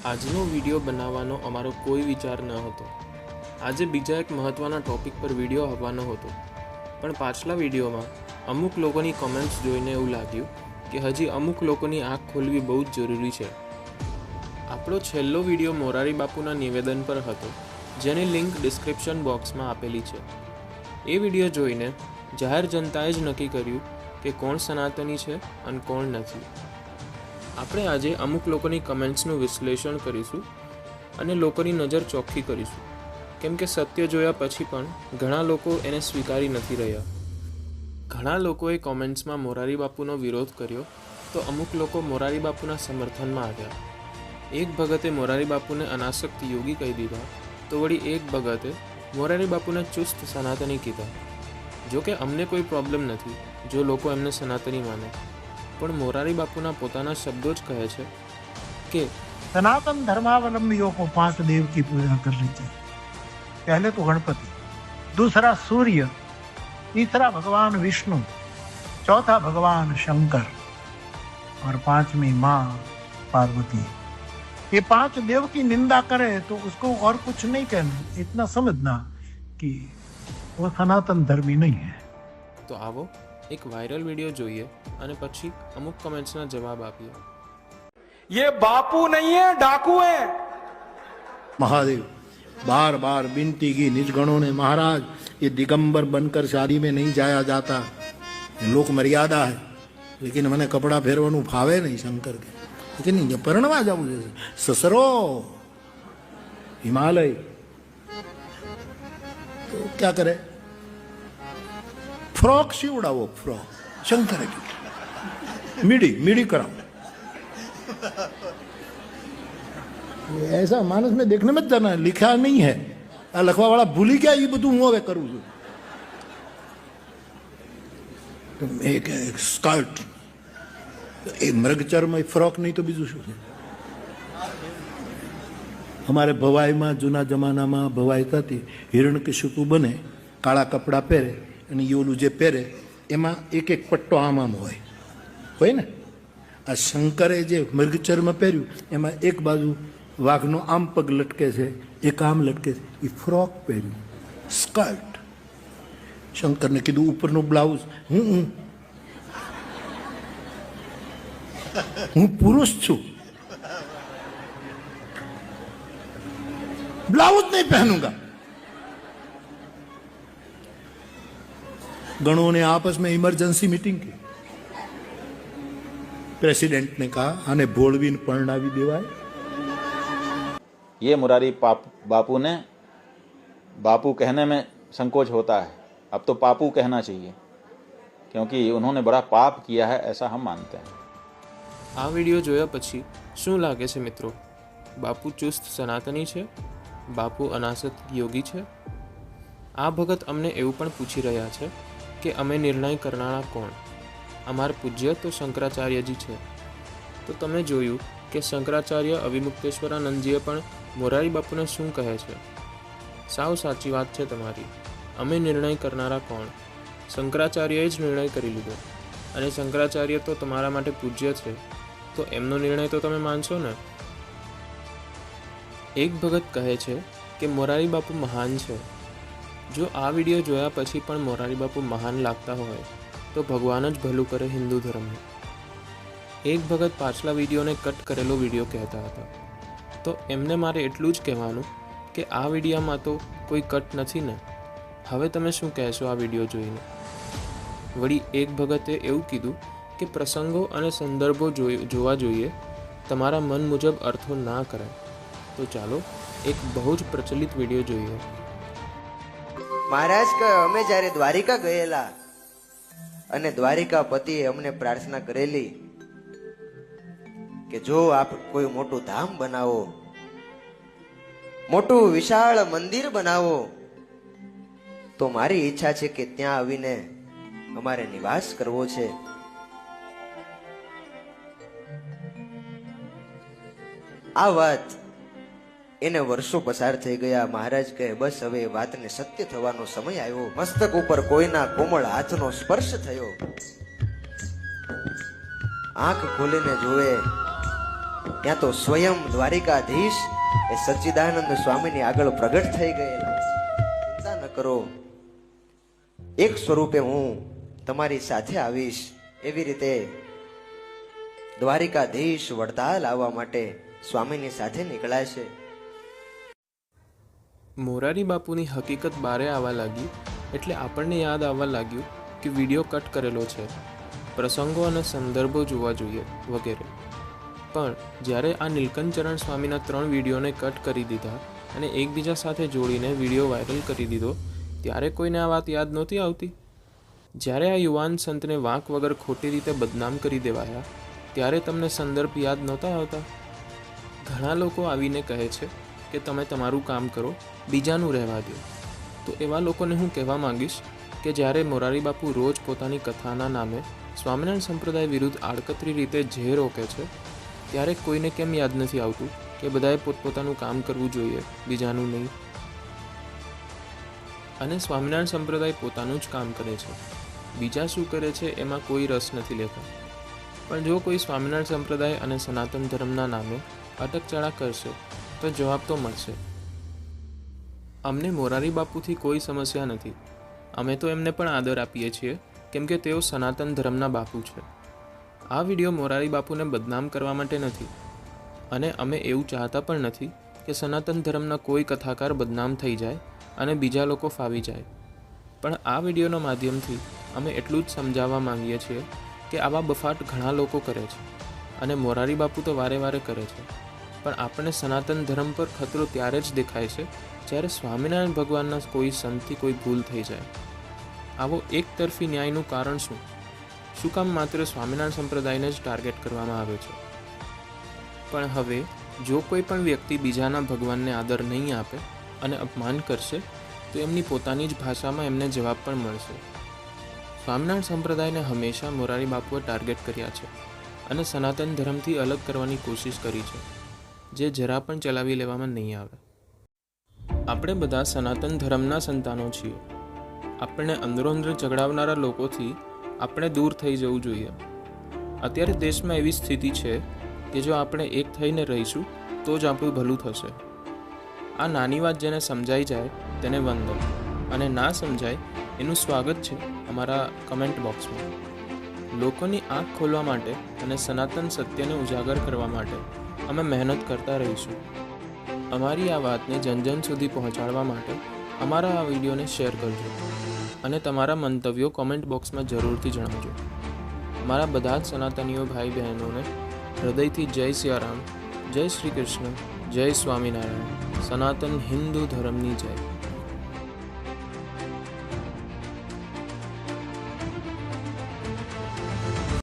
આજનો વિડીયો બનાવવાનો અમારો કોઈ વિચાર ન હતો. આજે બીજા એક મહત્ત્વના ટૉપિક પર વિડીયો આવવાનો હતો, પણ પાછલા વિડીયોમાં અમુક લોકોની કમેન્ટ્સ જોઈને એવું લાગ્યું કે હજી અમુક લોકોની આંખ ખોલવી બહુ જ જરૂરી છે. આપણો છેલ્લો વિડીયો મોરારી બાપુના નિવેદન પર હતો, જેની લિંક ડિસ્ક્રિપ્શન બોક્સમાં આપેલી છે. એ વિડીયો જોઈને જાહેર જનતાએ જ નક્કી કર્યું કે કોણ સનાતની છે અને કોણ નથી. આપણે આજે અમુક લોકોની કમેન્ટ્સનું વિશ્લેષણ કરીશું અને લોકોની નજર ચોખ્ખી કરીશું, કેમ કે સત્ય જોયા પછી પણ ઘણા લોકો એને સ્વીકારી નથી રહ્યા. ઘણા લોકોએ કોમેન્ટ્સમાં મોરારી બાપુનો વિરોધ કર્યો, તો અમુક લોકો મોરારી બાપુના સમર્થનમાં આવ્યા. એક ભગતે મોરારી બાપુને અનાસક્ત યોગી કહી દીધા, તો વળી એક ભગતે મોરારી બાપુને ચુસ્ત સનાતની કીધા. જો કે અમને કોઈ પ્રોબ્લેમ નથી જો લોકો એમને સનાતની માને, પણ મોરારી બાપુના પોતાના શબ્દો જ કહે છે કે सनातन धर्मावलंबियों को 5 देव की पूजा करनी चाहिए. पहले तो गणपति, दूसरा सूर्य, तीसरा भगवान विष्णु, चौथा भगवान शंकर और पांचवी माँ पार्वती. ये 5 देव की निंदा करे तो उसको और कुछ नहीं कहना, इतना समझना कि वो सनातन धर्मी नहीं है. તો આવો એક વાયરલ વિડીયો જોઈએ અને પછી અમુક કમેન્ટ્સના જવાબ આપીએ. ये बापू नहीं है, डाकू है. महादेव बार बार विनती की निज गणों ने, महाराज ये दिगंबर बनकर शादी में नहीं जाया जाता, लोक मर्यादा है, लेकिन मैंने कपड़ा फेरવાનું ફાવે નહીં શંકર કે, लेकिन પરણવા જવું છે સસરો हिमालय, तो क्या करे, फ्रॉक सीवड़ावो, फ्रॉक शंकर की मीडी मीडी कराओ. ऐसा मानस में देखने में जाना, लिखा नहीं है, आ लखवा वाला भूली गया, ये બધું હું હવે કરું છું. તો એક સ્કર્ટ, એ મૃગચર્મ ફ્રોક નહીં તો બીજું શું છે. અમારે ભવાઈમાં જૂના જમાનામાં ભવાઈ થતી, હિરણ્યકશિપુ બને, કાળા કપડાં પહેરે અને એ ઓલું જે પહેરે એમાં એક એક પટ્ટો આમ આમ હોય ને. આ શંકરે જે મૃગચર્મ પહેર્યું એમાં એક બાજુ વાઘનો આમ પગ લટકે છે, એક આમ લટકે છે, એ ફ્રોક પહેર્યું, સ્કર્ટ. શંકરને કીધું ઉપરનું બ્લાઉઝ, હું પુરુષ છું, ब्लाउज नहीं पहनूंगा. गणों ने आपस में इमरजेंसी मीटिंग की. प्रेसिडेंट ने कहा आने भोड़वीन परणावी देवाय. ये मुरारी बापू ने बापू कहने में संकोच होता है, अब तो पापू कहना चाहिए, क्योंकि उन्होंने बड़ा पाप किया है, ऐसा हम मानते हैं. આ વિડીયો જોયા પછી શું લાગે છે મિત્રો? બાપુ ચુસ્ત સનાતની છે? બાપુ અનાસક્ત યોગી છે? આ ભગત અમને એવું પણ પૂછી રહ્યા છે કે અમે નિર્ણય કરનારા કોણ? અમારા પૂજ્ય તો શંકરાચાર્યજી છે. તો તમે જોયું કે શંકરાચાર્ય અવિમુક્તેશ્વરાનંદજીએ પણ મોરારી બાપુને શું કહે છે. સાવ સાચી વાત છે તમારી. અમે નિર્ણય કરનારા કોણ? શંકરાચાર્યએ જ નિર્ણય કરી લીધો, અને શંકરાચાર્ય તો તમારા માટે પૂજ્ય છે, તો એમનો નિર્ણય તો તમે માનશો ને. એક ભગત કહે છે કે મોરારી બાપુ મહાન છે. જો આ વિડીયો જોયા પછી પણ મોરારી બાપુ મહાન લાગતા હોય તો ભગવાન જ ભલું કરે હિન્દુ ધર્મનું. એક ભગત પાછલા વિડીયોને કટ કરેલો વિડીયો કહેતા હતા, તો એમને મારે એટલું જ કહેવાનું કે આ વિડીયોમાં તો કોઈ કટ નથી ને. હવે તમે શું કહેશો આ વિડીયો જોઈને? વળી એક ભગતે એવું કીધું કે પ્રસંગો અને સંદર્ભો જોવા જોઈએ, તમારા મન મુજબ અર્થો ના કરાય. તો ચાલો એક બહુ જ પ્રચલિત વિડીયો જોઈએ. મહારાજ કે અમે જ્યારે દ્વારિકા ગયેલા અને દ્વારિકા પતિએ અમને પ્રાર્થના કરેલી કે જો આપ કોઈ મોટું ધામ બનાવો, મોટું વિશાળ મંદિર બનાવો, તો મારી ઈચ્છા છે કે ત્યાં આવીને અમારે નિવાસ કરવો છે. આ વાત એને વર્ષો પસાર થઈ ગયા. મહારાજ કહે બસ હવે એ વાતને સત્ય થવાનો સમય આવ્યો. મસ્તક ઉપર કોઈના કોમળ હાથનો સ્પર્શ થયો. આંખ ખોલીને જોવે ત્યાં તો સ્વયં દ્વારિકાધીશ એ સચ્ચિદાનંદ સ્વામીની આગળ પ્રગટ થઈ ગયેલા. ચિંતા ન કરો, એક સ્વરૂપે હું તમારી સાથે આવીશ. એવી રીતે દ્વારિકાધીશ વડતાલ આવવા માટે સ્વામીની સાથે નીકળ્યા છે. મોરારી બાપુની હકીકત બારે આવવા લાગી એટલે આપણને યાદ આવવા લાગ્યું કે વિડીયો કટ કરેલો છે, પ્રસંગો અને સંદર્ભો જોવા જોઈએ વગેરે. પણ જ્યારે આ નીલકંઠચરણ સ્વામીના 3 વિડીયોને કટ કરી દીધા અને એકબીજા સાથે જોડીને વિડીયો વાયરલ કરી દીધો ત્યારે કોઈને આ વાત યાદ નહોતી આવતી. જ્યારે આ યુવાન સંતને વાંક વગર ખોટી રીતે બદનામ કરી દેવાયા ત્યારે તમને સંદર્ભ યાદ નહોતા આવતા. ઘણા લોકો આવીને કહે છે કે તમે તમારું કામ કરો, બીજાનું રહેવા દો. તો એવા લોકોને હું કહેવા માંગીશ કે જ્યારે મોરારી બાપુ રોજ પોતાની કથાના નામે સ્વામિનારાયણ સંપ્રદાય વિરુદ્ધ આડકતરી રીતે જે રોકે છે ત્યારે કોઈને કેમ યાદ નથી આવતું કે બધાએ પોતપોતાનું કામ કરવું જોઈએ, બીજાનું નહીં. અને સ્વામિનારાયણ સંપ્રદાય પોતાનું જ કામ કરે છે, બીજા શું કરે છે એમાં કોઈ રસ નથી લેતા. પણ જો કોઈ સ્વામિનારાયણ સંપ્રદાય અને સનાતન ધર્મના નામે અટકચાળા કરશે તો જવાબ તો મળશે. અમને મોરારી બાપુથી કોઈ સમસ્યા નથી. અમે તો એમને પણ આદર આપીએ છીએ કેમ કે તેઓ સનાતન ધર્મના બાપુ છે. આ વિડીયો મોરારી બાપુને બદનામ કરવા માટે નથી અને અમે એવું ચાહતા પણ નથી કે સનાતન ધર્મના કોઈ કથાકાર બદનામ થઈ જાય અને બીજા લોકો ફાવી જાય. પણ આ વિડીયોના માધ્યમથી અમે એટલું જ સમજાવવા માંગીએ છીએ કે આવા બફાટ ઘણા લોકો કરે છે અને મોરારી બાપુ તો વારે વારે કરે છે. પણ આપણને સનાતન ધર્મ પર ખતરો ત્યારે જ દેખાય છે જ્યારે સ્વામિનારાયણ ભગવાનના કોઈ સંતથી કોઈ ભૂલ થઈ જાય. આવો એકતરફી ન્યાયનું કારણ શું? શું કામ માત્ર સ્વામિનારાયણ સંપ્રદાયને જ ટાર્ગેટ કરવામાં આવે છે? પણ હવે જો કોઈ પણ વ્યક્તિ બીજાના ભગવાનને આદર નહીં આપે અને અપમાન કરશે તો એમની પોતાની જ ભાષામાં એમને જવાબ પણ મળશે. સ્વામિનારાયણ સંપ્રદાયને હંમેશા મોરારી બાપુએ ટાર્ગેટ કર્યા છે અને સનાતન ધર્મથી અલગ કરવાની કોશિશ કરી છે, જે જરા પણ ચલાવી લેવામાં નહીં આવે. આપણે બધા સનાતન ધર્મના સંતાનો છીએ. આપણને અંદરોઅંદર ઝઘડાવનારા લોકોથી આપણે દૂર થઈ જવું જોઈએ. અત્યારે દેશમાં એવી સ્થિતિ છે કે જો આપણે એક થઈને રહીશું તો જ આપણું ભલું થશે. આ નાની વાત જેને સમજાઈ જાય તેને વંદન, અને ના સમજાય એનું સ્વાગત છે અમારા કમેન્ટ બોક્સમાં. લોકોની આંખ ખોલવા માટે અને સનાતન સત્યને ઉજાગર કરવા માટે અમે મહેનત કરતા રહીશું. અમારી આ વાતને જન સુધી પહોંચાડવા માટે અમારા આ વિડીયોને શેર કરજો અને તમારા મંતવ્યો કોમેન્ટ બોક્સમાં જરૂરથી જણાવજો. મારા બધા જ સનાતનીઓ ભાઈ બહેનોને હૃદયથી જય સિયારામ, જય શ્રી કૃષ્ણ, જય સ્વામિનારાયણ, સનાતન હિન્દુ ધર્મની જય.